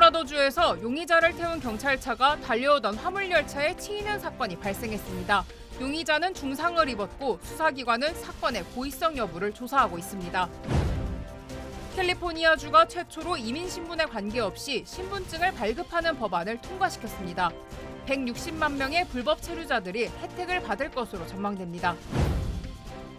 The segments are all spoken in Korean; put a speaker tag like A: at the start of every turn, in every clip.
A: 콜로라도주에서 용의자를 태운 경찰차가 달려오던 화물열차에 치이는 사건이 발생했습니다. 용의자는 중상을 입었고 수사기관은 사건의 고의성 여부를 조사하고 있습니다. 캘리포니아주가 최초로 이민신분에 관계없이 신분증을 발급하는 법안을 통과시켰습니다. 160만 명의 불법 체류자들이 혜택을 받을 것으로 전망됩니다.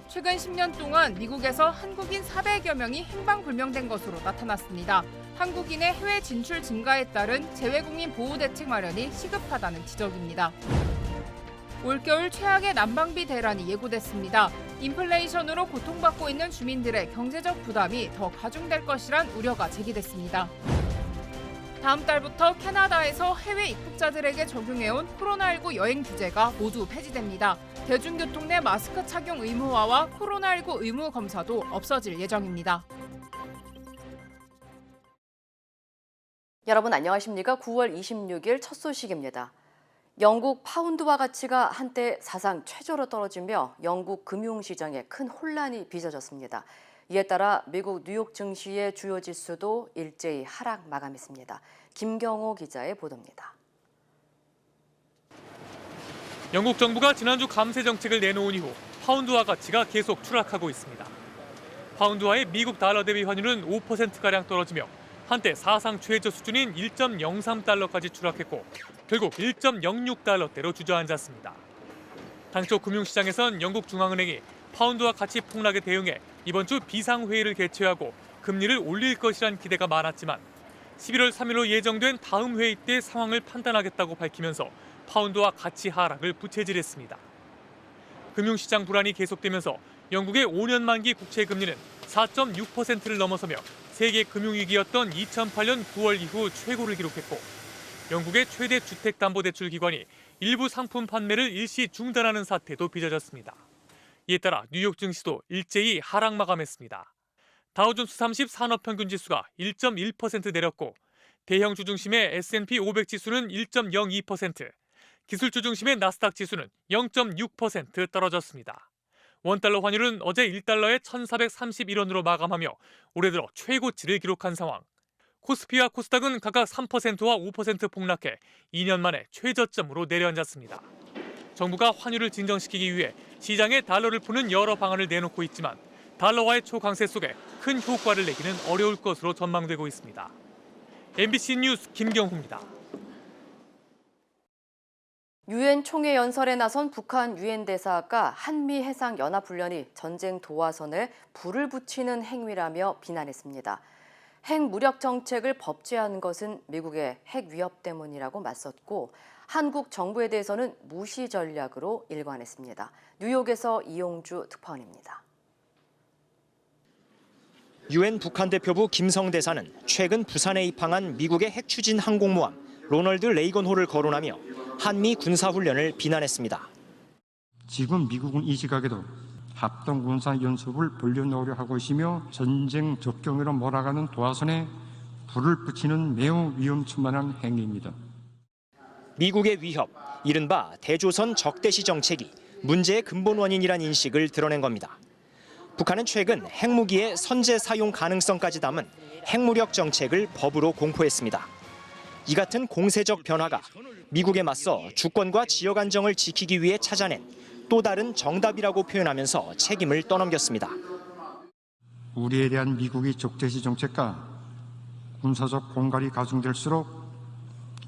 A: 최근 10년 동안 미국에서 한국인 400여 명이 행방불명된 것으로 나타났습니다. 한국인의 해외 진출 증가에 따른 재외국민 보호대책 마련이 시급하다는 지적입니다. 올겨울 최악의 난방비 대란이 예고됐습니다. 인플레이션으로 고통받고 있는 주민들의 경제적 부담이 더 가중될 것이란 우려가 제기됐습니다. 다음 달부터 캐나다에서 해외 입국자들에게 적용해온 코로나19 여행 규제가 모두 폐지됩니다. 대중교통 내 마스크 착용 의무화와 코로나19 의무 검사도 없어질 예정입니다.
B: 여러분 안녕하십니까? 9월 26일 첫 소식입니다. 영국 파운드화 가치가 한때 사상 최저로 떨어지며 영국 금융시장에 큰 혼란이 빚어졌습니다. 이에 따라 미국 뉴욕 증시의 주요 지수도 일제히 하락 마감했습니다. 김경호 기자의 보도입니다.
C: 영국 정부가 지난주 감세 정책을 내놓은 이후 파운드화 가치가 계속 추락하고 있습니다. 파운드화의 미국 달러 대비 환율은 5%가량 떨어지며 한때 사상 최저 수준인 1.03달러까지 추락했고 결국 1.06달러대로 주저앉았습니다. 당초 금융시장에선 영국 중앙은행이 파운드화 가치 폭락에 대응해 이번 주 비상회의를 개최하고 금리를 올릴 것이란 기대가 많았지만 11월 3일로 예정된 다음 회의 때 상황을 판단하겠다고 밝히면서 파운드화 가치 하락을 부채질했습니다. 금융시장 불안이 계속되면서 영국의 5년 만기 국채 금리는 4.6%를 넘어서며 세계 금융위기였던 2008년 9월 이후 최고를 기록했고 영국의 최대 주택담보대출 기관이 일부 상품 판매를 일시 중단하는 사태도 빚어졌습니다. 이에 따라 뉴욕 증시도 일제히 하락 마감했습니다. 다우존스 30 산업평균지수가 1.1% 내렸고 대형주 중심의 S&P 500 지수는 1.02%, 기술주 중심의 나스닥 지수는 0.6% 떨어졌습니다. 원달러 환율은 어제 1달러에 1,431원으로 마감하며 올해 들어 최고치를 기록한 상황. 코스피와 코스닥은 각각 3%와 5% 폭락해 2년 만에 최저점으로 내려앉았습니다. 정부가 환율을 진정시키기 위해 시장에 달러를 푸는 여러 방안을 내놓고 있지만 달러화의 초강세 속에 큰 효과를 내기는 어려울 것으로 전망되고 있습니다. MBC 뉴스 김경호입니다.
B: 유엔 총회 연설에 나선 북한 유엔 대사가 한미해상연합훈련이 전쟁 도화선에 불을 붙이는 행위라며 비난했습니다. 핵 무력 정책을 법제화한 것은 미국의 핵 위협 때문이라고 맞섰고 한국 정부에 대해서는 무시 전략으로 일관했습니다. 뉴욕에서 이용주 특파원입니다.
D: 유엔 북한 대표부 김성 대사는 최근 부산에 입항한 미국의 핵 추진 항공모함 로널드 레이건호를 거론하며 한미 군사훈련을 비난했습니다.
E: 지금 미국은 이 시각에도 합동군사연습을 벌려놓으려 하고 있으며 전쟁 적경으로 몰아가는 도화선에 불을 붙이는 매우 위험천만한 행위입니다.
D: 미국의 위협, 이른바 대조선 적대시 정책이 문제의 근본 원인이란 인식을 드러낸 겁니다. 북한은 최근 핵무기의 선제 사용 가능성까지 담은 핵무력 정책을 법으로 공포했습니다. 이 같은 공세적 변화가 미국에 맞서 주권과 지역 안정을 지키기 위해 찾아낸 또 다른 정답이라고 표현하면서 책임을 떠넘겼습니다.
E: 우리에 대한 미국의 적대시 정책과 군사적 공갈이 가중될수록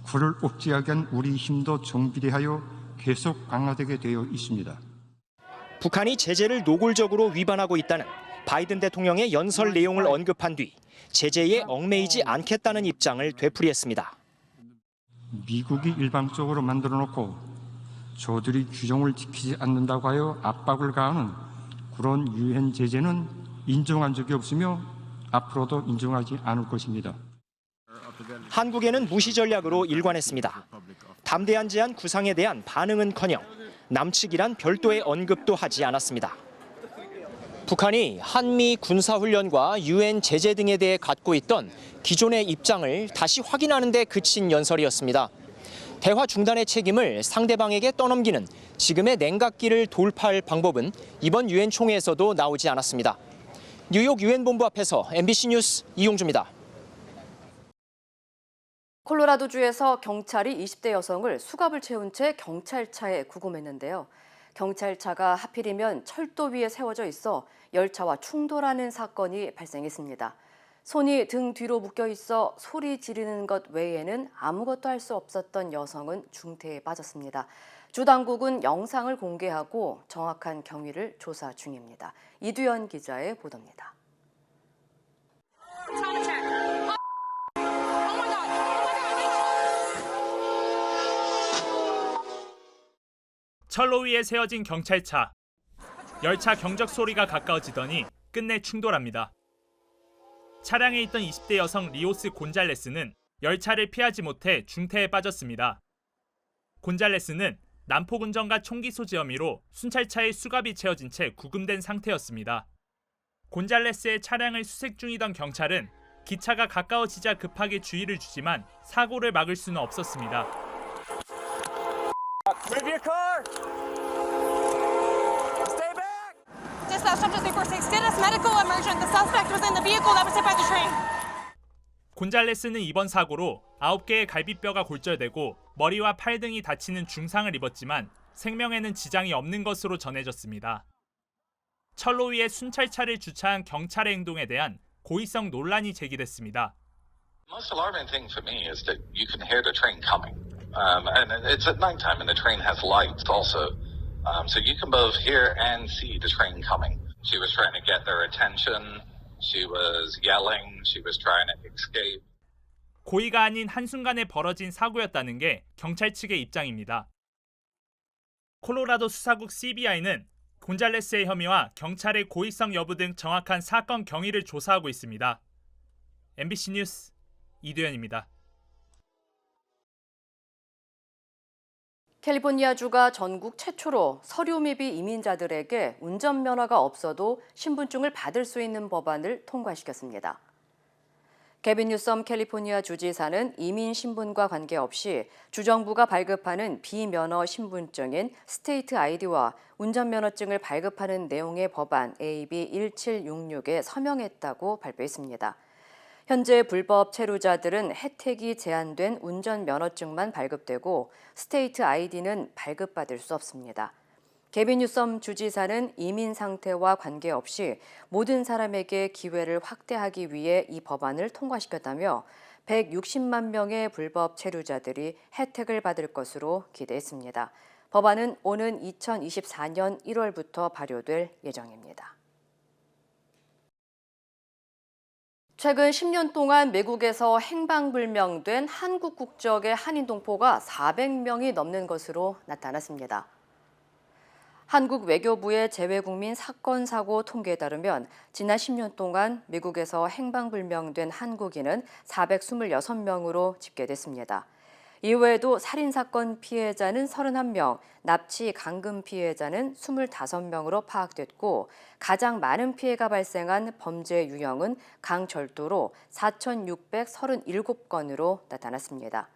E: 그를 억제하기 위한 우리 힘도 정비례하여 계속 강화되게 되어 있습니다.
D: 북한이 제재를 노골적으로 위반하고 있다는 바이든 대통령의 연설 내용을 언급한 뒤 제재에 얽매이지 않겠다는 입장을 되풀이했습니다.
E: 미국이 일방적으로 만들어놓고 저들이 규정을 지키지 않는다고 하여 압박을 가하는 그런 유엔 제재는 인정한 적이 없으며 앞으로도 인정하지 않을 것입니다.
D: 한국에는 무시 전략으로 일관했습니다. 담대한 제안 구상에 대한 반응은커녕 남측이란 별도의 언급도 하지 않았습니다. 북한이 한미 군사훈련과 유엔 제재 등에 대해 갖고 있던 기존의 입장을 다시 확인하는 데 그친 연설이었습니다. 대화 중단의 책임을 상대방에게 떠넘기는 지금의 냉각기를 돌파할 방법은 이번 유엔 총회에서도 나오지 않았습니다. 뉴욕 유엔 본부 앞에서 MBC 뉴스 이용주입니다.
B: 콜로라도주에서 경찰이 20대 여성을 수갑을 채운 채 경찰차에 구금했는데요. 경찰차가 하필이면 철도 위에 세워져 있어 열차와 충돌하는 사건이 발생했습니다. 손이 등 뒤로 묶여 있어 소리 지르는 것 외에는 아무것도 할 수 없었던 여성은 중태에 빠졌습니다. 주 당국은 영상을 공개하고 정확한 경위를 조사 중입니다. 이두연 기자의 보도입니다.
F: 철로 위에 세워진 경찰차. 열차 경적 소리가 가까워지더니 끝내 충돌합니다. 차량에 있던 20대 여성 리오스 곤잘레스는 열차를 피하지 못해 중태에 빠졌습니다. 곤잘레스는 난폭 운전과 총기 소지 혐의로 순찰차에 수갑이 채워진 채 구금된 상태였습니다. 곤잘레스의 차량을 수색 중이던 경찰은 기차가 가까워지자 급하게 주의를 주지만 사고를 막을 수는 없었습니다. 곤잘레스는 이번 사고로 9개의 갈비뼈가 골절되고 머리와 팔 등이 다치는 중상을 입었지만 생명에는 지장이 없는 것으로 전해졌습니다. 철로 위에 순찰차를 주차한 경찰의 행동에 대한 고의성 논란이 제기됐습니다.
G: Most alarming thing for me is that you can hear the train coming, and it's at nighttime, and the train has lights also, so you can both hear and see the train coming. She was trying to get their attention. She was yelling. She was trying to escape.
F: 고의가 아닌 한순간에 벌어진 사고였다는 게 경찰 측의 입장입니다. 콜로라도 수사국 CBI는 곤잘레스의 혐의와 경찰의 고의성 여부 등 정확한 사건 경위를 조사하고 있습니다. MBC 뉴스 이두현입니다.
B: 캘리포니아주가 전국 최초로 서류 미비 이민자들에게 운전면허가 없어도 신분증을 받을 수 있는 법안을 통과시켰습니다. 게빈 뉴섬 캘리포니아 주지사는 이민 신분과 관계없이 주정부가 발급하는 비면허 신분증인 스테이트 아이디와 운전면허증을 발급하는 내용의 법안 AB 1766에 서명했다고 발표했습니다. 현재 불법 체류자들은 혜택이 제한된 운전면허증만 발급되고 스테이트 아이디는 발급받을 수 없습니다. 게빈 뉴섬 주지사는 이민 상태와 관계없이 모든 사람에게 기회를 확대하기 위해 이 법안을 통과시켰다며 160만 명의 불법 체류자들이 혜택을 받을 것으로 기대했습니다. 법안은 오는 2024년 1월부터 발효될 예정입니다. 최근 10년 동안 미국에서 행방불명된 한국 국적의 한인 동포가 400명이 넘는 것으로 나타났습니다. 한국 외교부의 재외국민 사건 사고 통계에 따르면 지난 10년 동안 미국에서 행방불명된 한국인은 426명으로 집계됐습니다. 이외에도 살인사건 피해자는 31명, 납치 강금 피해자는 25명으로 파악됐고 가장 많은 피해가 발생한 범죄 유형은 강철도로 4,637건으로 나타났습니다.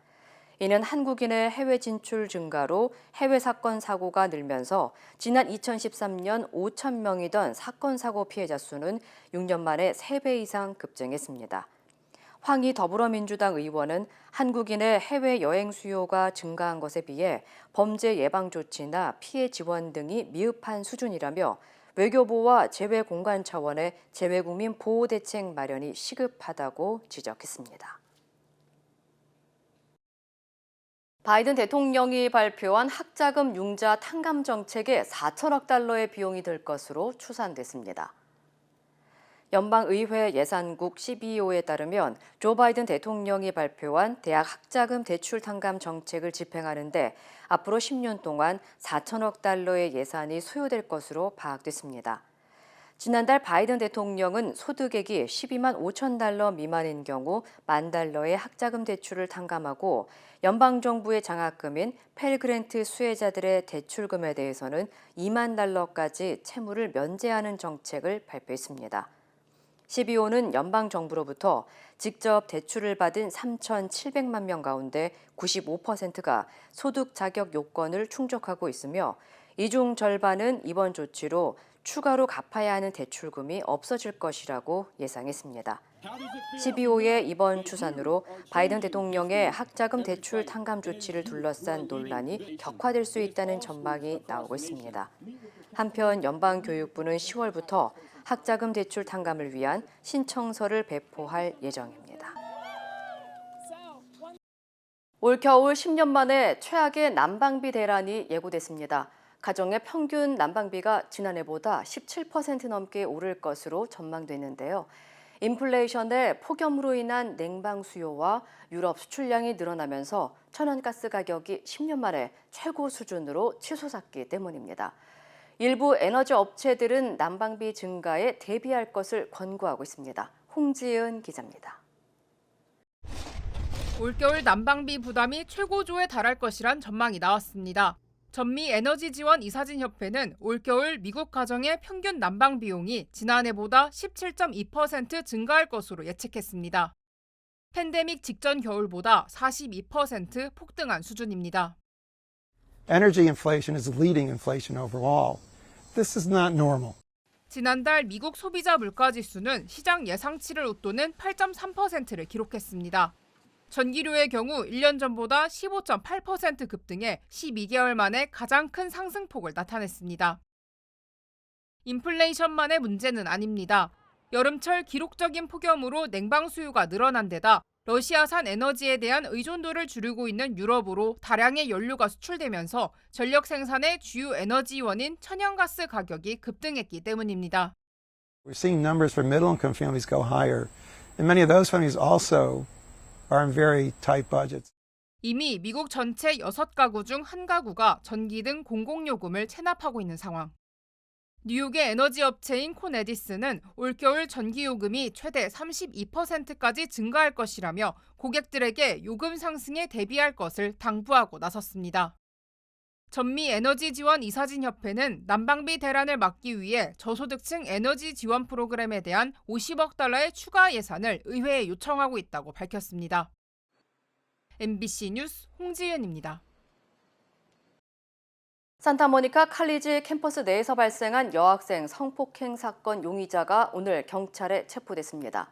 B: 이는 한국인의 해외 진출 증가로 해외 사건 사고가 늘면서 지난 2013년 5천 명이던 사건 사고 피해자 수는 6년 만에 3배 이상 급증했습니다. 황희 더불어민주당 의원은 한국인의 해외 여행 수요가 증가한 것에 비해 범죄 예방 조치나 피해 지원 등이 미흡한 수준이라며 외교부와 재외공간 차원의 재외국민 보호 대책 마련이 시급하다고 지적했습니다. 바이든 대통령이 발표한 학자금 융자 탕감 정책에 4천억 달러의 비용이 들 것으로 추산됐습니다. 연방의회 예산국 CBO에 따르면 조 바이든 대통령이 발표한 대학 학자금 대출 탕감 정책을 집행하는 데 앞으로 10년 동안 4천억 달러의 예산이 소요될 것으로 파악됐습니다. 지난달 바이든 대통령은 소득액이 12만 5천 달러 미만인 경우 $10,000의 학자금 대출을 탕감하고 연방정부의 장학금인 펠그랜트 수혜자들의 대출금에 대해서는 $2만 달러까지 채무를 면제하는 정책을 발표했습니다. CBO는 연방정부로부터 직접 대출을 받은 3,700만 명 가운데 95%가 소득 자격 요건을 충족하고 있으며 이 중 절반은 이번 조치로 추가로 갚아야 하는 대출금이 없어질 것이라고 예상했습니다. 12호의 이번 추산으로 바이든 대통령의 학자금 대출 탕감 조치를 둘러싼 논란이 격화될 수 있다는 전망이 나오고 있습니다. 한편 연방교육부는 10월부터 학자금 대출 탕감을 위한 신청서를 배포할 예정입니다. 올 겨울 10년 만에 최악의 난방비 대란이 예고됐습니다. 가정의 평균 난방비가 지난해보다 17% 넘게 오를 것으로 전망되는데요. 인플레이션의 폭염으로 인한 냉방 수요와 유럽 수출량이 늘어나면서 천연가스 가격이 10년 만에 최고 수준으로 치솟았기 때문입니다. 일부 에너지 업체들은 난방비 증가에 대비할 것을 권고하고 있습니다. 홍지은 기자입니다.
A: 올겨울 난방비 부담이 최고조에 달할 것이란 전망이 나왔습니다. 전미 에너지 지원 이사진협회는 올겨울 미국 가정의 평균 난방 비용이 지난해보다 17.2% 증가할 것으로 예측했습니다. 팬데믹 직전 겨울보다 42% 폭등한 수준입니다.
H: Energy inflation is leading inflation overall. This is not normal.
A: 지난달 미국 소비자 물가지수는 시장 예상치를 웃도는 8.3%를 기록했습니다. 전기료의 경우 1년 전보다 15.8% 급등해 12개월 만에 가장 큰 상승폭을 나타냈습니다. 인플레이션만의 문제는 아닙니다. 여름철 기록적인 폭염으로 냉방 수요가 늘어난 데다 러시아산 에너지에 대한 의존도를 줄이고 있는 유럽으로 다량의 연료가 수출되면서 전력 생산의 주요 에너지원인 천연가스 가격이 급등했기 때문입니다.
H: We're seeing numbers for middle-income families go higher, and many of those families also are in very tight budgets.
A: 이미 미국 전체 6가구 중 1가구가 전기 등 공공요금을 체납하고 있는 상황. 뉴욕의 에너지 업체인 콘에디스는 올겨울 전기요금이 최대 32%까지 증가할 것이라며 고객들에게 요금 상승에 대비할 것을 당부하고 나섰습니다. 전미 에너지 지원 이사진협회는 난방비 대란을 막기 위해 저소득층 에너지 지원 프로그램에 대한 50억 달러의 추가 예산을 의회에 요청하고 있다고 밝혔습니다. MBC 뉴스 홍지은입니다.
B: 산타모니카 칼리지 캠퍼스 내에서 발생한 여학생 성폭행 사건 용의자가 오늘 경찰에 체포됐습니다.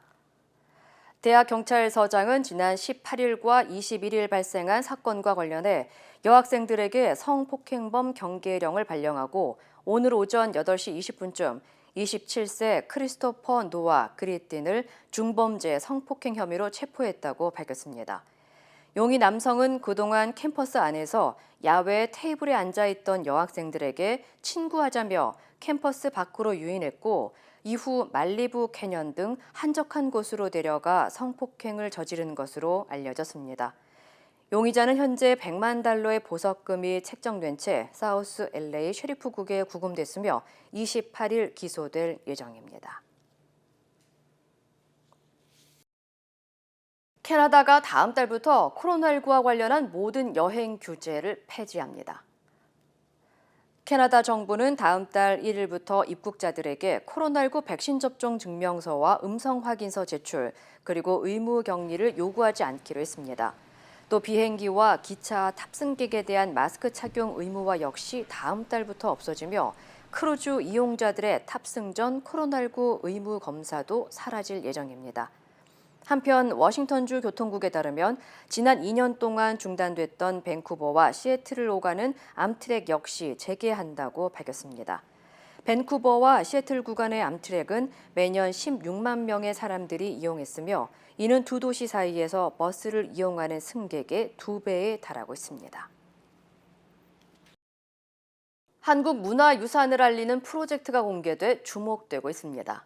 B: 대학 경찰서장은 지난 18일과 21일 발생한 사건과 관련해 여학생들에게 성폭행범 경계령을 발령하고 오늘 오전 8시 20분쯤 27세 크리스토퍼 노아 그리틴을 중범죄 성폭행 혐의로 체포했다고 밝혔습니다. 용의 남성은 그동안 캠퍼스 안에서 야외 테이블에 앉아있던 여학생들에게 친구하자며 캠퍼스 밖으로 유인했고 이후 말리부 캐년 등 한적한 곳으로 데려가 성폭행을 저지른 것으로 알려졌습니다. 용의자는 현재 100만 달러의 보석금이 책정된 채 사우스 LA 셰리프국에 구금됐으며 28일 기소될 예정입니다. 캐나다가 다음 달부터 코로나19와 관련한 모든 여행 규제를 폐지합니다. 캐나다 정부는 다음 달 1일부터 입국자들에게 코로나19 백신 접종 증명서와 음성 확인서 제출, 그리고 의무 격리를 요구하지 않기로 했습니다. 또 비행기와 기차 탑승객에 대한 마스크 착용 의무화 역시 다음 달부터 없어지며 크루즈 이용자들의 탑승 전 코로나19 의무 검사도 사라질 예정입니다. 한편 워싱턴주 교통국에 따르면 지난 2년 동안 중단됐던 밴쿠버와 시애틀을 오가는 암트랙 역시 재개한다고 밝혔습니다. 밴쿠버와 시애틀 구간의 암트랙은 매년 16만 명의 사람들이 이용했으며 이는 두 도시 사이에서 버스를 이용하는 승객의 2배에 달하고 있습니다. 한국 문화유산을 알리는 프로젝트가 공개돼 주목되고 있습니다.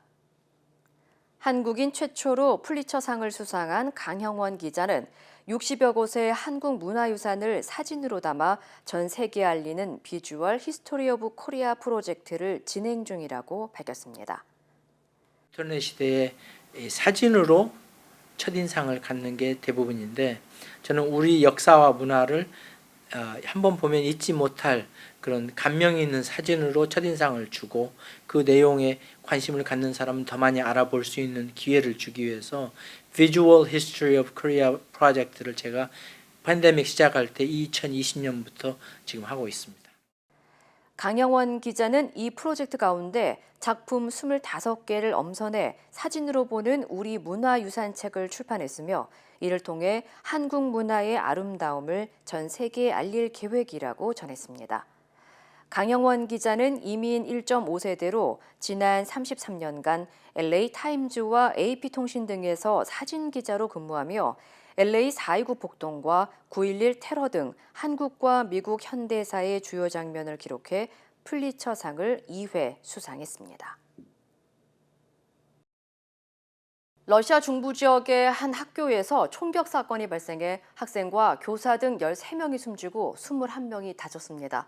B: 한국인 최초로 플리처상을 수상한 강형원 기자는 60여 곳의 한국 문화유산을 사진으로 담아 전 세계에 알리는 비주얼 히스토리 오브 코리아 프로젝트를 진행 중이라고 밝혔습니다.
I: 인터넷 시대에 사진으로 첫인상을 갖는 게 대부분인데 저는 우리 역사와 문화를 한번 보면 잊지 못할 그런 감명이 있는 사진으로 첫인상을 주고 그 내용에 관심을 갖는 사람은 더 많이 알아볼 수 있는 기회를 주기 위해서 Visual History of Korea 프로젝트를 제가 팬데믹 시작할 때 2020년부터 지금 하고 있습니다.
B: 강영원 기자는 이 프로젝트 가운데 작품 25개를 엄선해 사진으로 보는 우리 문화유산 책을 출판했으며 이를 통해 한국 문화의 아름다움을 전 세계에 알릴 계획이라고 전했습니다. 강영원 기자는 이민 1.5세대로 지난 33년간 LA 타임즈와 AP통신 등에서 사진 기자로 근무하며 LA 4.29 폭동과 9.11 테러 등 한국과 미국 현대사의 주요 장면을 기록해 플리처상을 2회 수상했습니다. 러시아 중부 지역의 한 학교에서 총격 사건이 발생해 학생과 교사 등 13명이 숨지고 21명이 다쳤습니다.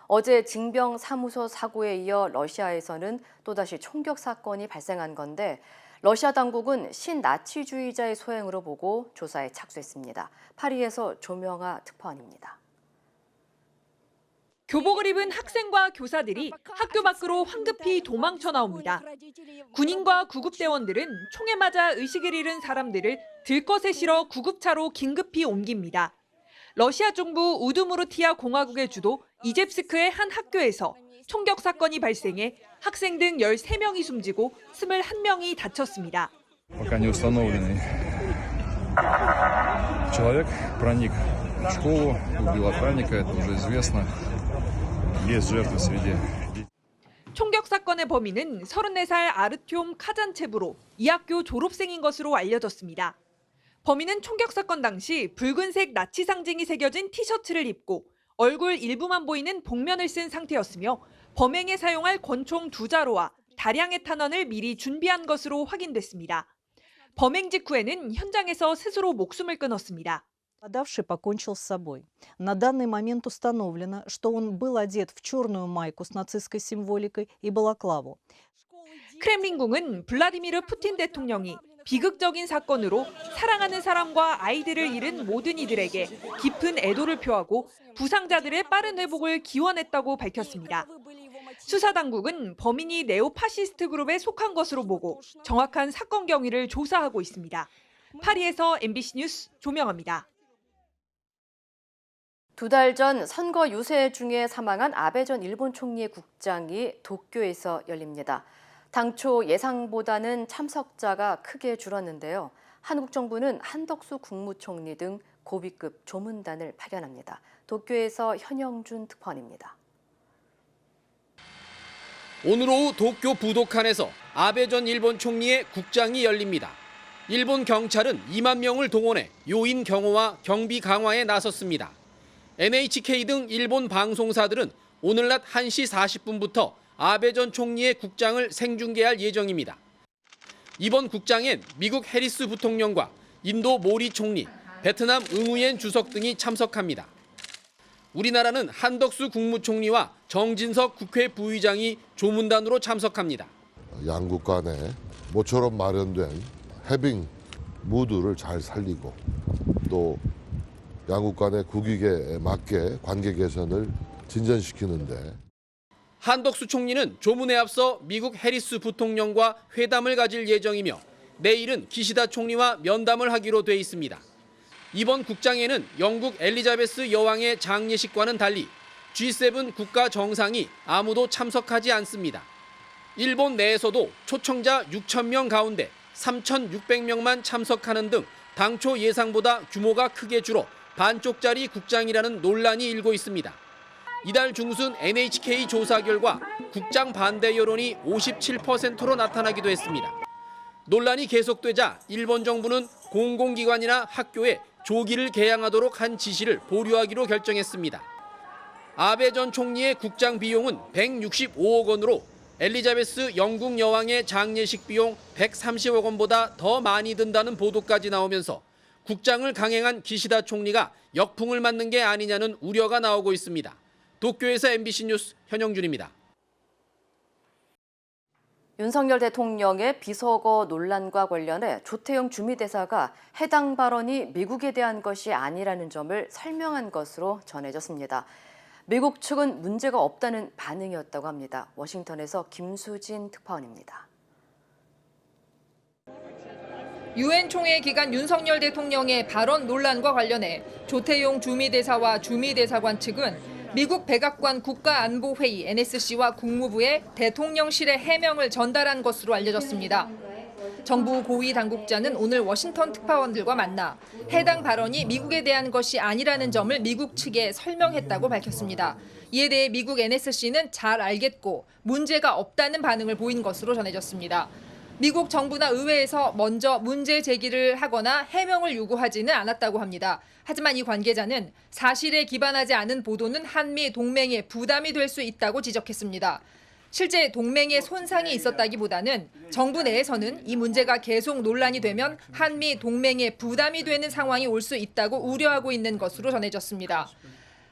B: 어제 징병사무소 사고에 이어 러시아에서는 또다시 총격 사건이 발생한 건데 러시아 당국은 신나치주의자의 소행으로 보고 조사에 착수했습니다. 파리에서 조명아 특파원입니다.
J: 교복을 입은 학생과 교사들이 학교 밖으로 황급히 도망쳐 나옵니다. 군인과 구급대원들은 총에 맞아 의식을 잃은 사람들을 들것에 실어 구급차로 긴급히 옮깁니다. 러시아 중부 우드무르티아 공화국의 주도 이젬스크의 한 학교에서 총격 사건이 발생해 학생 등 13명이 숨지고 21명이 다쳤습니다.
K: пока не установленный человек проник в школу, убил охранника, это уже известно. Без жертв среди.
J: 총격 사건의 범인은 34살 아르티옴 카잔체브로 이 학교 졸업생인 것으로 알려졌습니다. 범인은 총격 사건 당시 붉은색 나치 상징이 새겨진 티셔츠를 입고 얼굴 일부만 보이는 복면을 쓴 상태였으며 범행에 사용할 권총 2자루와 다량의 탄원을 미리 준비한 것으로 확인됐습니다. 범행 직후에는 현장에서 스스로 목숨을 끊었습니다.
L: Нападавший покончил с собой. На данный момент установлено, что он был одет в черную майку с нацистской символикой и балаклаву.
J: 크렘린궁은 블라디미르 푸틴 대통령이 비극적인 사건으로 사랑하는 사람과 아이들을 잃은 모든 이들에게 깊은 애도를 표하고 부상자들의 빠른 회복을 기원했다고 밝혔습니다. 수사당국은 범인이 네오파시스트 그룹에 속한 것으로 보고 정확한 사건 경위를 조사하고 있습니다. 파리에서 MBC 뉴스 조명아입니다.
B: 2달 전 선거 유세 중에 사망한 아베 전 일본 총리의 국장이 도쿄에서 열립니다. 당초 예상보다는 참석자가 크게 줄었는데요. 한국 정부는 한덕수 국무총리 등 고위급 조문단을 파견합니다. 도쿄에서 현영준 특파원입니다.
M: 오늘 오후 도쿄 부도칸에서 아베 전 일본 총리의 국장이 열립니다. 일본 경찰은 2만 명을 동원해 요인 경호와 경비 강화에 나섰습니다. NHK 등 일본 방송사들은 오늘 낮 1시 40분부터 아베 전 총리의 국장을 생중계할 예정입니다. 이번 국장엔 미국 해리스 부통령과 인도 모리 총리, 베트남 응우옌 주석 등이 참석합니다. 우리나라는 한덕수 국무총리와 정진석 국회 부의장이 조문단으로 참석합니다.
N: 양국 간에 모처럼 마련된 해빙 무드를 잘 살리고 또 양국 간의 국익에 맞게 관계 개선을 진전시키는데
M: 한덕수 총리는 조문에 앞서 미국 해리스 부통령과 회담을 가질 예정이며 내일은 기시다 총리와 면담을 하기로 돼 있습니다. 이번 국장에는 영국 엘리자베스 여왕의 장례식과는 달리 G7 국가 정상이 아무도 참석하지 않습니다. 일본 내에서도 초청자 6,000명 가운데 3,600명만 참석하는 등 당초 예상보다 규모가 크게 줄어 반쪽짜리 국장이라는 논란이 일고 있습니다. 이달 중순 NHK 조사 결과 국장 반대 여론이 57%로 나타나기도 했습니다. 논란이 계속되자 일본 정부는 공공기관이나 학교에 조기를 개양하도록 한 지시를 보류하기로 결정했습니다. 아베 전 총리의 국장 비용은 165억 원으로 엘리자베스 영국 여왕의 장례식 비용 130억 원보다 더 많이 든다는 보도까지 나오면서 국장을 강행한 기시다 총리가 역풍을 맞는 게 아니냐는 우려가 나오고 있습니다. 도쿄에서 MBC 뉴스 현영준입니다.
B: 윤석열 대통령의 비서거 논란과 관련해 조태용 주미대사가 해당 발언이 미국에 대한 것이 아니라는 점을 설명한 것으로 전해졌습니다. 미국 측은 문제가 없다는 반응이었다고 합니다. 워싱턴에서 김수진 특파원입니다.
A: 유엔 총회 기간 윤석열 대통령의 발언 논란과 관련해 조태용 주미대사와 주미대사관 측은 미국 백악관 국가안보회의 NSC와 국무부에 대통령실의 해명을 전달한 것으로 알려졌습니다. 정부 고위 당국자는 오늘 워싱턴 특파원들과 만나 해당 발언이 미국에 대한 것이 아니라는 점을 미국 측에 설명했다고 밝혔습니다. 이에 대해 미국 NSC는 잘 알겠고 문제가 없다는 반응을 보인 것으로 전해졌습니다. 미국 정부나 의회에서 먼저 문제 제기를 하거나 해명을 요구하지는 않았다고 합니다. 하지만 이 관계자는 사실에 기반하지 않은 보도는 한미 동맹에 부담이 될 수 있다고 지적했습니다. 실제 동맹에 손상이 있었다기보다는 정부 내에서는 이 문제가 계속 논란이 되면 한미 동맹에 부담이 되는 상황이 올 수 있다고 우려하고 있는 것으로 전해졌습니다.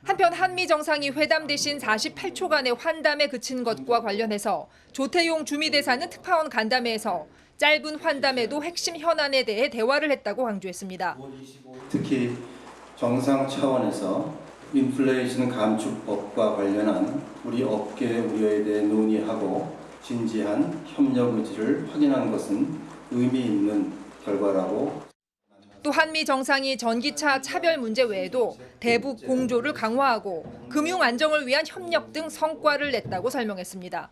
A: 한편 한미 정상이 회담 대신 48초간의 환담에 그친 것과 관련해서 조태용 주미대사는 특파원 간담회에서 짧은 환담에도 핵심 현안에 대해 대화를 했다고 강조했습니다.
O: 특히 정상 차원에서 인플레이션 감축법과 관련한 우리 업계의 우려에 대해 논의하고 진지한 협력 의지를 확인한 것은 의미 있는 결과라고.
A: 또 한미 정상이 전기차 차별 문제 외에도 대북 공조를 강화하고 금융 안정을 위한 협력 등 성과를 냈다고 설명했습니다.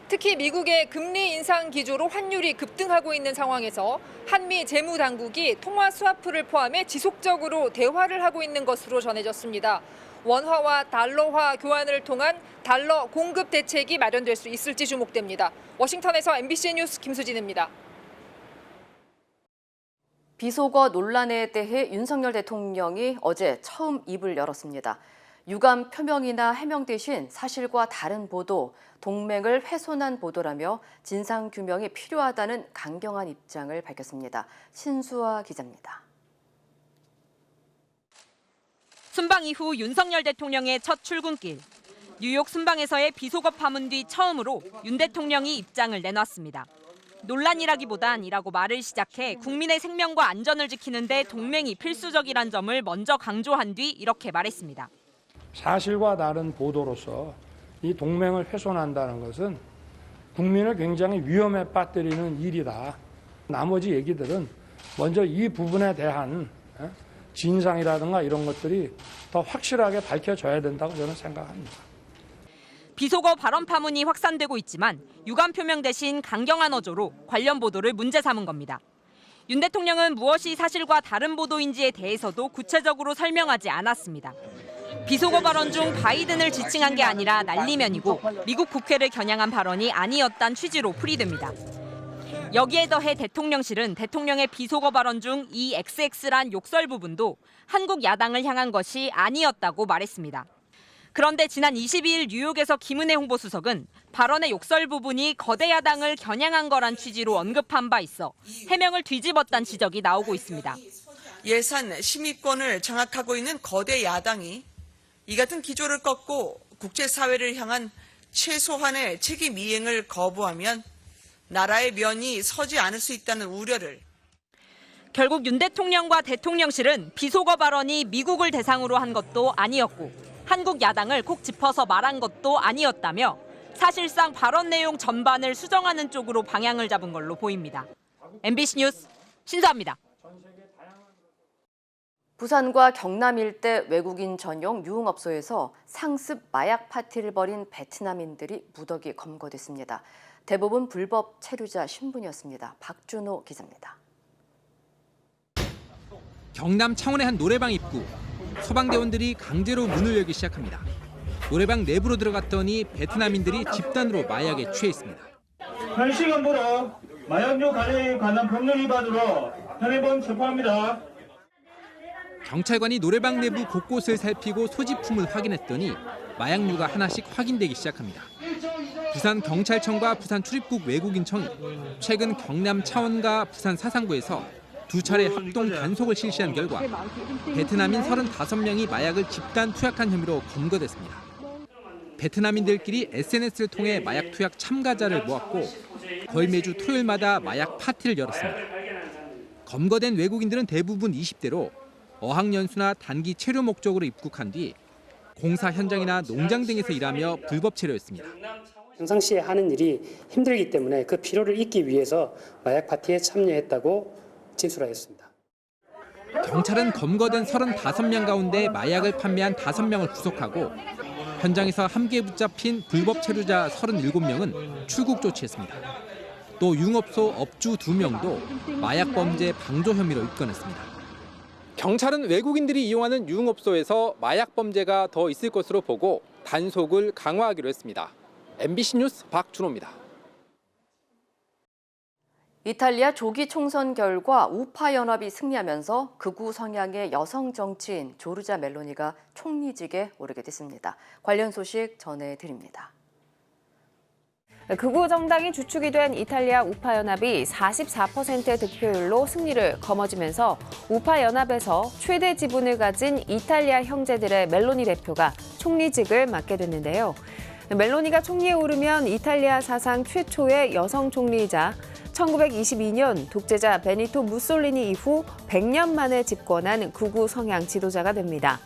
A: 특히 미국의 금리 인상 기조로 환율이 급등하고 있는 상황에서 한미 재무당국이 통화 스와프를 포함해 지속적으로 대화를 하고 있는 것으로 전해졌습니다. 원화와 달러화 교환을 통한 달러 공급 대책이 마련될 수 있을지 주목됩니다. 워싱턴에서 MBC 뉴스 김수진입니다.
B: 비속어 논란에 대해 윤석열 대통령이 어제 처음 입을 열었습니다. 유감 표명이나 해명 대신 사실과 다른 보도, 동맹을 훼손한 보도라며 진상규명이 필요하다는 강경한 입장을 밝혔습니다. 신수아 기자입니다.
P: 순방 이후 윤석열 대통령의 첫 출근길. 뉴욕 순방에서의 비속어 파문 뒤 처음으로 윤 대통령이 입장을 내놨습니다. 논란이라기보단 이라고 말을 시작해 국민의 생명과 안전을 지키는 데 동맹이 필수적이란 점을 먼저 강조한 뒤 이렇게 말했습니다.
E: 사실과 다른 보도로서 이 동맹을 훼손한다는 것은 국민을 굉장히 위험에 빠뜨리는 일이다. 나머지 얘기들은 먼저 이 부분에 대한 진상이라든가 이런 것들이 더 확실하게 밝혀져야 된다고 저는 생각합니다.
P: 비속어 발언 파문이 확산되고 있지만 유감 표명 대신 강경한 어조로 관련 보도를 문제 삼은 겁니다. 윤 대통령은 무엇이 사실과 다른 보도인지에 대해서도 구체적으로 설명하지 않았습니다. 비속어 발언 중 바이든을 지칭한 게 아니라 난리면이고 미국 국회를 겨냥한 발언이 아니었단 취지로 풀이됩니다. 여기에 더해 대통령실은 대통령의 비속어 발언 중 이 XX란 욕설 부분도 한국 야당을 향한 것이 아니었다고 말했습니다. 그런데 지난 22일 뉴욕에서 김은혜 홍보수석은 발언의 욕설 부분이 거대 야당을 겨냥한 거란 취지로 언급한 바 있어 해명을 뒤집었다는 지적이 나오고 있습니다.
Q: 예산 심의권을 장악하고 있는 거대 야당이 이 같은 기조를 꺾고 국제사회를 향한 최소한의 책임 이행을 거부하면 나라의 면이 서지 않을 수 있다는 우려를.
P: 결국 윤 대통령과 대통령실은 비속어 발언이 미국을 대상으로 한 것도 아니었고 한국 야당을 콕 짚어서 말한 것도 아니었다며 사실상 발언 내용 전반을 수정하는 쪽으로 방향을 잡은 걸로 보입니다. MBC 뉴스 신수아입니다.
B: 부산과 경남 일대 외국인 전용 유흥업소에서 상습 마약 파티를 벌인 베트남인들이 무더기 검거됐습니다. 대부분 불법 체류자 신분이었습니다. 박준호 기자입니다.
M: 경남 창원의 한 노래방 입구. 소방대원들이 강제로 문을 열기 시작합니다. 노래방 내부로 들어갔더니 베트남인들이 집단으로 마약에 취해 있습니다.
R: 현 시간부로 마약류 관리에 관한 법률 위반으로 현행범 체포합니다.
M: 경찰관이 노래방 내부 곳곳을 살피고 소지품을 확인했더니 마약류가 하나씩 확인되기 시작합니다. 부산 경찰청과 부산 출입국 외국인청이 최근 경남 창원과 부산 사상구에서 두 차례 합동 단속을 실시한 결과 베트남인 35명이 마약을 집단 투약한 혐의로 검거됐습니다. 베트남인들끼리 SNS를 통해 마약 투약 참가자를 모았고 거의 매주 토요일마다 마약 파티를 열었습니다. 검거된 외국인들은 대부분 20대로 어학연수나 단기 체류 목적으로 입국한 뒤 공사 현장이나 농장 등에서 일하며 불법 체류였습니다.
S: 평상시에 하는 일이 힘들기 때문에 그 피로를 잊기 위해서 마약 파티에 참여했다고 진술하였습니다.
M: 경찰은 검거된 35명 가운데 마약을 판매한 5명을 구속하고 현장에서 함께 붙잡힌 불법 체류자 37명은 출국 조치했습니다. 또 융업소 업주 2명도 마약 범죄 방조 혐의로 입건했습니다. 경찰은 외국인들이 이용하는 유흥업소에서 마약 범죄가 더 있을 것으로 보고 단속을 강화하기로 했습니다. MBC 뉴스 박준호입니다.
B: 이탈리아 조기 총선 결과 우파 연합이 승리하면서 극우 성향의 여성 정치인 조르자 멜로니가 총리직에 오르게 됐습니다. 관련 소식 전해드립니다.
T: 극우 정당이 주축이 된 이탈리아 우파 연합이 44%의 득표율로 승리를 거머쥐면서 우파 연합에서 최대 지분을 가진 이탈리아 형제들의 멜로니 대표가 총리직을 맡게 됐는데요. 멜로니가 총리에 오르면 이탈리아 사상 최초의 여성 총리이자 1922년 독재자 베니토 무솔리니 이후 100년 만에 집권한 극우 성향 지도자가 됩니다.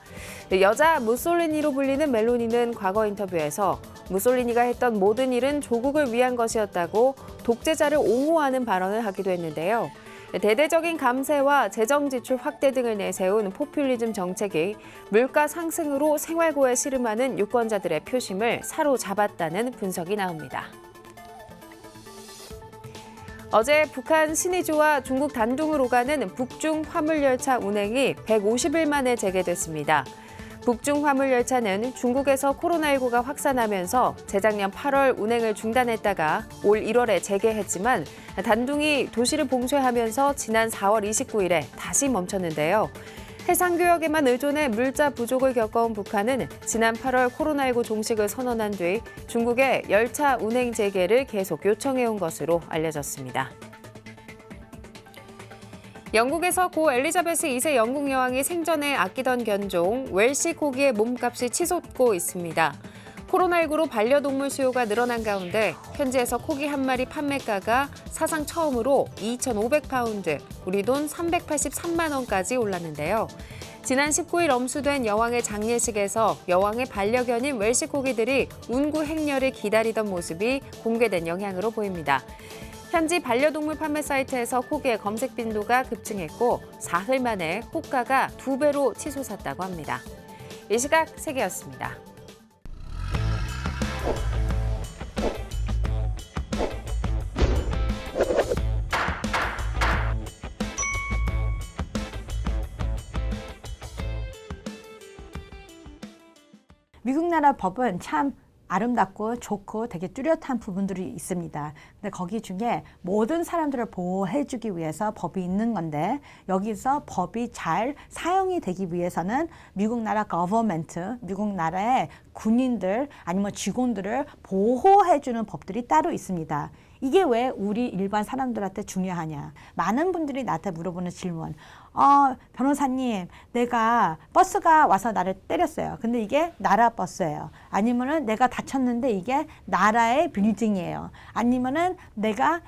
T: 여자 무솔리니로 불리는 멜로니는 과거 인터뷰에서 무솔리니가 했던 모든 일은 조국을 위한 것이었다고 독재자를 옹호하는 발언을 하기도 했는데요. 대대적인 감세와 재정 지출 확대 등을 내세운 포퓰리즘 정책이 물가 상승으로 생활고에 씨름하는 유권자들의 표심을 사로잡았다는 분석이 나옵니다. 어제 북한 신의주와 중국 단둥을 오가는 북중 화물열차 운행이 150일 만에 재개됐습니다. 북중 화물열차는 중국에서 코로나19가 확산하면서 재작년 8월 운행을 중단했다가 올 1월에 재개했지만 단둥이 도시를 봉쇄하면서 지난 4월 29일에 다시 멈췄는데요. 해상교역에만 의존해 물자 부족을 겪어온 북한은 지난 8월 코로나19 종식을 선언한 뒤 중국에 열차 운행 재개를 계속 요청해온 것으로 알려졌습니다. 영국에서 고 엘리자베스 2세 영국 여왕이 생전에 아끼던 견종 웰시 코기의 몸값이 치솟고 있습니다. 코로나19로 반려동물 수요가 늘어난 가운데 현지에서 코기 한 마리 판매가가 사상 처음으로 2,500파운드, 우리 돈 383만 원까지 올랐는데요. 지난 19일 엄수된 여왕의 장례식에서 여왕의 반려견인 웰시 코기들이 운구 행렬을 기다리던 모습이 공개된 영향으로 보입니다. 현지 반려동물 판매 사이트에서 코기의 검색 빈도가 급증했고 사흘 만에 호가가 2배로 치솟았다고 합니다. 이 시각 세계였습니다.
U: 미국 나라 법은 참 아름답고 좋고 되게 뚜렷한 부분들이 있습니다. 근데 거기 중에 모든 사람들을 보호해주기 위해서 법이 있는 건데 여기서 법이 잘 사용이 되기 위해서는 미국 나라 거버먼트, 미국 나라의 군인들 아니면 직원들을 보호해주는 법들이 따로 있습니다. 이게 왜 우리 일반 사람들한테 중요하냐? 많은 분들이 나한테 물어보는 질문. 변호사님, 내가 버스가 와서 나를 때렸어요. 근데 이게 나라 버스예요. 아니면은 내가 다쳤는데 이게 나라의 빌딩이에요. 아니면은 내가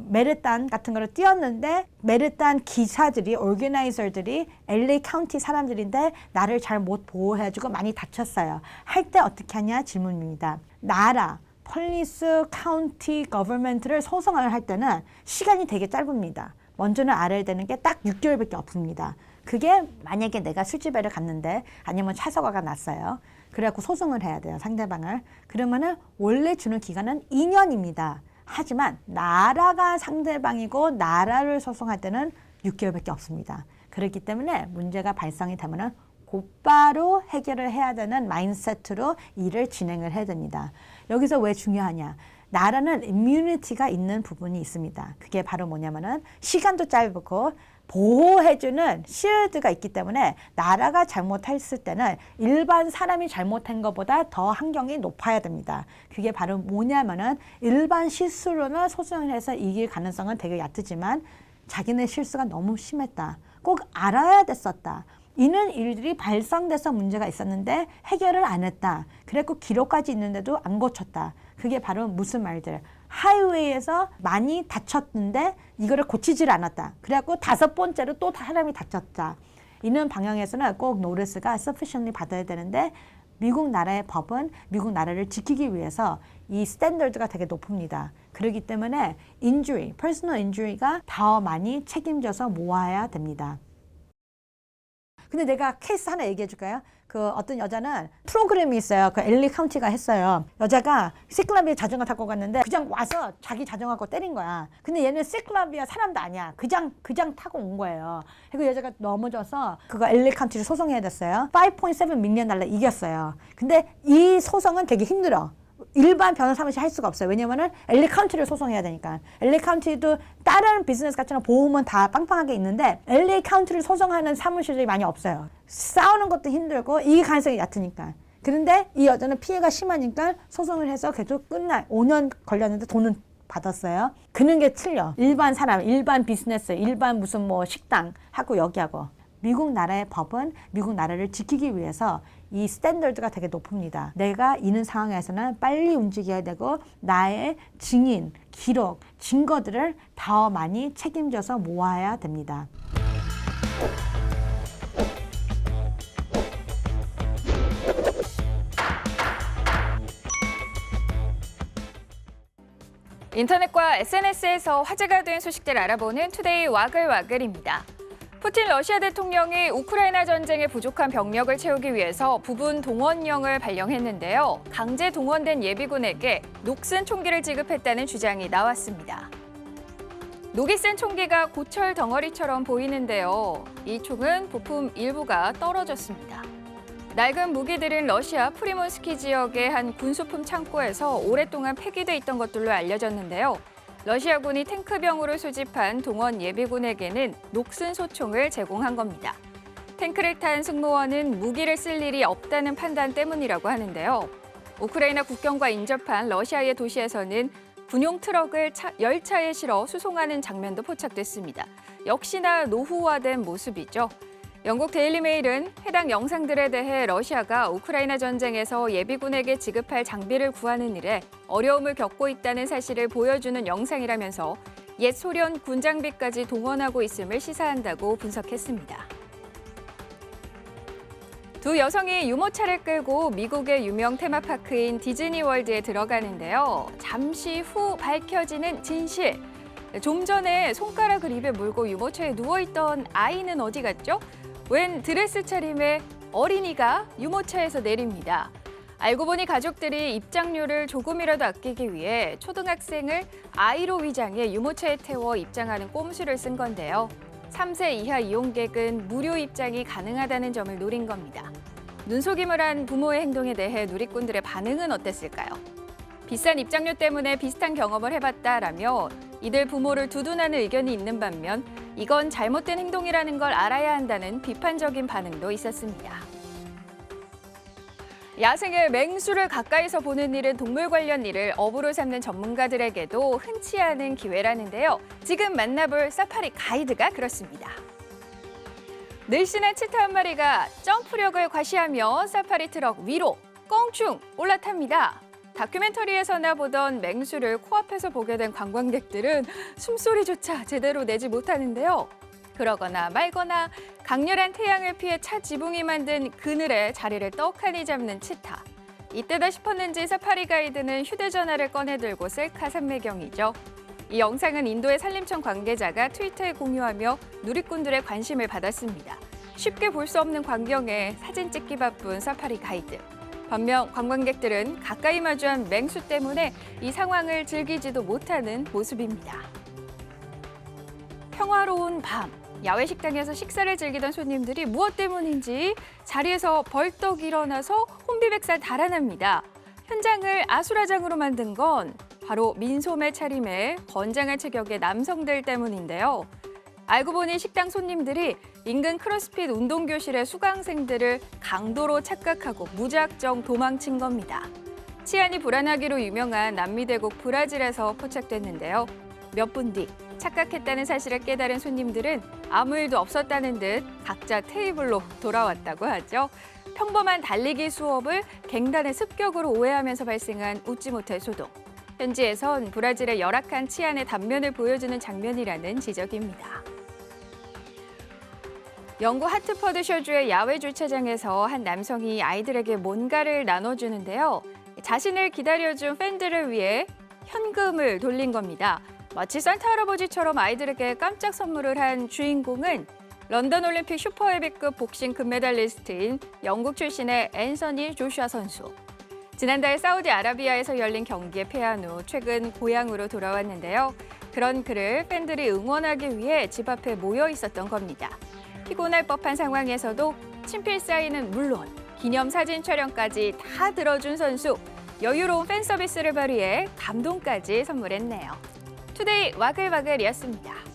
U: 메르탄 같은 거를 뛰었는데 메르탄 기사들이, 오르게나이저들이 LA 카운티 사람들인데 나를 잘 못 보호해주고 많이 다쳤어요. 할 때 어떻게 하냐 질문입니다. 나라, 폴리스, 카운티, 거버먼트를 소송을 할 때는 시간이 되게 짧습니다. 먼저는 알아야 되는 게 딱 6개월밖에 없습니다. 그게 만약에 내가 술집에를 갔는데 아니면 차사고가 났어요. 그래갖고 소송을 해야 돼요, 상대방을. 그러면은 원래 주는 기간은 2년입니다. 하지만 나라가 상대방이고 나라를 소송할 때는 6개월밖에 없습니다. 그렇기 때문에 문제가 발생이 되면은 곧바로 해결을 해야 되는 마인드셋으로 일을 진행을 해야 됩니다. 여기서 왜 중요하냐? 나라는 임뮤니티가 있는 부분이 있습니다. 그게 바로 뭐냐면은 시간도 짧고 보호해주는 실드가 있기 때문에 나라가 잘못했을 때는 일반 사람이 잘못한 것보다 더 환경이 높아야 됩니다. 그게 바로 뭐냐면은 일반 실수로는 소송을 해서 이길 가능성은 되게 얕지만 자기네 실수가 너무 심했다. 꼭 알아야 됐었다. 이런 일들이 발생돼서 문제가 있었는데 해결을 안 했다. 그래서 기록까지 있는데도 안 고쳤다. 그게 바로 무슨 말들. 하이웨이에서 많이 다쳤는데 이거를 고치질 않았다. 그래갖고 5번째로 또 사람이 다쳤다. 이런 방향에서는 꼭 노티스가 sufficiently 받아야 되는데 미국 나라의 법은 미국 나라를 지키기 위해서 이 스탠더드가 되게 높습니다. 그렇기 때문에 인주리, 퍼스널 인주리가 더 많이 책임져서 모아야 됩니다. 근데 내가 케이스 하나 얘기해 줄까요? 그 어떤 여자는 프로그램이 있어요. 그 LA 카운티가 했어요. 여자가 시클럽에 자전거 타고 갔는데 그냥 와서 자기 자전거 때린 거야. 근데 얘는 시클럽이야 사람도 아니야. 그냥 타고 온 거예요. 그리고 여자가 넘어져서 그거 LA 카운티를 소송해야 됐어요. $5.7 million 이겼어요. 근데 이 소송은 되게 힘들어. 일반 변호사 사무실 할 수가 없어요. 왜냐면은 LA 카운티를 소송해야 되니까. LA 카운티도 다른 비즈니스 같은 보험은 다 빵빵하게 있는데 LA 카운티를 소송하는 사무실이 많이 없어요. 싸우는 것도 힘들고 이게 가능성이 얕으니까. 그런데 이 여자는 피해가 심하니까 소송을 해서 계속 5년 걸렸는데 돈은 받았어요. 그런 게 틀려. 일반 사람, 일반 비즈니스, 일반 무슨 뭐 식당하고 여기하고. 미국 나라의 법은 미국 나라를 지키기 위해서 이 스탠더드가 되게 높습니다. 내가 있는 상황에서는 빨리 움직여야 되고 나의 증인, 기록, 증거들을 더 많이 책임져서 모아야 됩니다.
C: 인터넷과 SNS에서 화제가 된 소식들 알아보는 투데이 와글와글입니다. 푸틴 러시아 대통령이 우크라이나 전쟁에 부족한 병력을 채우기 위해서 부분 동원령을 발령했는데요. 강제 동원된 예비군에게 녹슨 총기를 지급했다는 주장이 나왔습니다. 녹이 쓴 총기가 고철 덩어리처럼 보이는데요. 이 총은 부품 일부가 떨어졌습니다. 낡은 무기들은 러시아 프리몬스키 지역의 한 군수품 창고에서 오랫동안 폐기돼 있던 것들로 알려졌는데요. 러시아군이 탱크병으로 수집한 동원 예비군에게는 녹슨 소총을 제공한 겁니다. 탱크를 탄 승무원은 무기를 쓸 일이 없다는 판단 때문이라고 하는데요. 우크라이나 국경과 인접한 러시아의 도시에서는 군용 트럭을 열차에 실어 수송하는 장면도 포착됐습니다. 역시나 노후화된 모습이죠. 영국 데일리메일은 해당 영상들에 대해 러시아가 우크라이나 전쟁에서 예비군에게 지급할 장비를 구하는 일에 어려움을 겪고 있다는 사실을 보여주는 영상이라면서 옛 소련 군장비까지 동원하고 있음을 시사한다고 분석했습니다. 두 여성이 유모차를 끌고 미국의 유명 테마파크인 디즈니월드에 들어가는데요. 잠시 후 밝혀지는 진실. 좀 전에 손가락을 입에 물고 유모차에 누워있던 아이는 어디 갔죠? 웬 드레스 차림의 어린이가 유모차에서 내립니다. 알고 보니 가족들이 입장료를 조금이라도 아끼기 위해 초등학생을 아이로 위장해 유모차에 태워 입장하는 꼼수를 쓴 건데요. 3세 이하 이용객은 무료 입장이 가능하다는 점을 노린 겁니다. 눈속임을 한 부모의 행동에 대해 누리꾼들의 반응은 어땠을까요? 비싼 입장료 때문에 비슷한 경험을 해봤다라며 이들 부모를 두둔하는 의견이 있는 반면 이건 잘못된 행동이라는 걸 알아야 한다는 비판적인 반응도 있었습니다. 야생의 맹수를 가까이서 보는 일은 동물 관련 일을 업으로 삼는 전문가들에게도 흔치 않은 기회라는데요. 지금 만나볼 사파리 가이드가 그렇습니다. 늘씬한 치타 한 마리가 점프력을 과시하며 사파리 트럭 위로 껑충 올라탑니다. 다큐멘터리에서나 보던 맹수를 코앞에서 보게 된 관광객들은 숨소리조차 제대로 내지 못하는데요. 그러거나 말거나 강렬한 태양을 피해 차 지붕이 만든 그늘에 자리를 떡하니 잡는 치타. 이때다 싶었는지 사파리 가이드는 휴대전화를 꺼내들고 셀카 산매경이죠. 이 영상은 인도의 산림청 관계자가 트위터에 공유하며 누리꾼들의 관심을 받았습니다. 쉽게 볼 수 없는 광경에 사진 찍기 바쁜 사파리 가이드. 반면 관광객들은 가까이 마주한 맹수 때문에 이 상황을 즐기지도 못하는 모습입니다. 평화로운 밤, 야외 식당에서 식사를 즐기던 손님들이 무엇 때문인지 자리에서 벌떡 일어나서 혼비백산 달아납니다. 현장을 아수라장으로 만든 건 바로 민소매 차림의 건장한 체격의 남성들 때문인데요. 알고 보니 식당 손님들이 인근 크로스핏 운동교실의 수강생들을 강도로 착각하고 무작정 도망친 겁니다. 치안이 불안하기로 유명한 남미 대국 브라질에서 포착됐는데요. 몇 분 뒤 착각했다는 사실을 깨달은 손님들은 아무 일도 없었다는 듯 각자 테이블로 돌아왔다고 하죠. 평범한 달리기 수업을 갱단의 습격으로 오해하면서 발생한 웃지 못할 소동. 현지에선 브라질의 열악한 치안의 단면을 보여주는 장면이라는 지적입니다. 영국 하트퍼드셔주의 야외 주차장에서 한 남성이 아이들에게 뭔가를 나눠주는데요. 자신을 기다려준 팬들을 위해 현금을 돌린 겁니다. 마치 산타 할아버지처럼 아이들에게 깜짝 선물을 한 주인공은 런던 올림픽 슈퍼헤비급 복싱 금메달리스트인 영국 출신의 앤서니 조슈아 선수. 지난달 사우디아라비아에서 열린 경기에 패한 후 최근 고향으로 돌아왔는데요. 그런 그를 팬들이 응원하기 위해 집 앞에 모여 있었던 겁니다. 피곤할 법한 상황에서도 친필 사인은 물론 기념사진 촬영까지 다 들어준 선수. 여유로운 팬 서비스를 발휘해 감동까지 선물했네요. 투데이 와글와글이었습니다.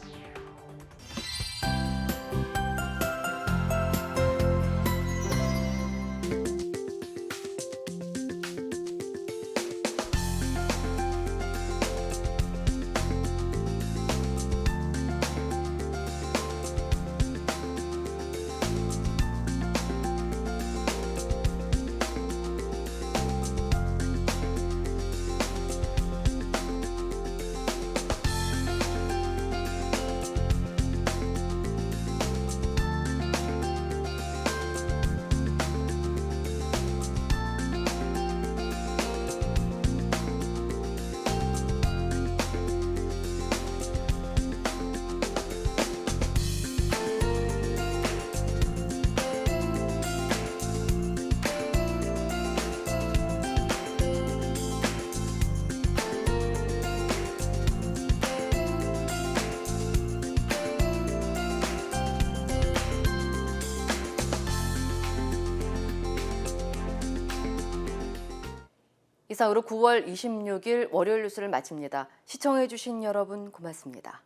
B: 이상으로 9월 26일 월요일 뉴스를 마칩니다. 시청해주신 여러분 고맙습니다.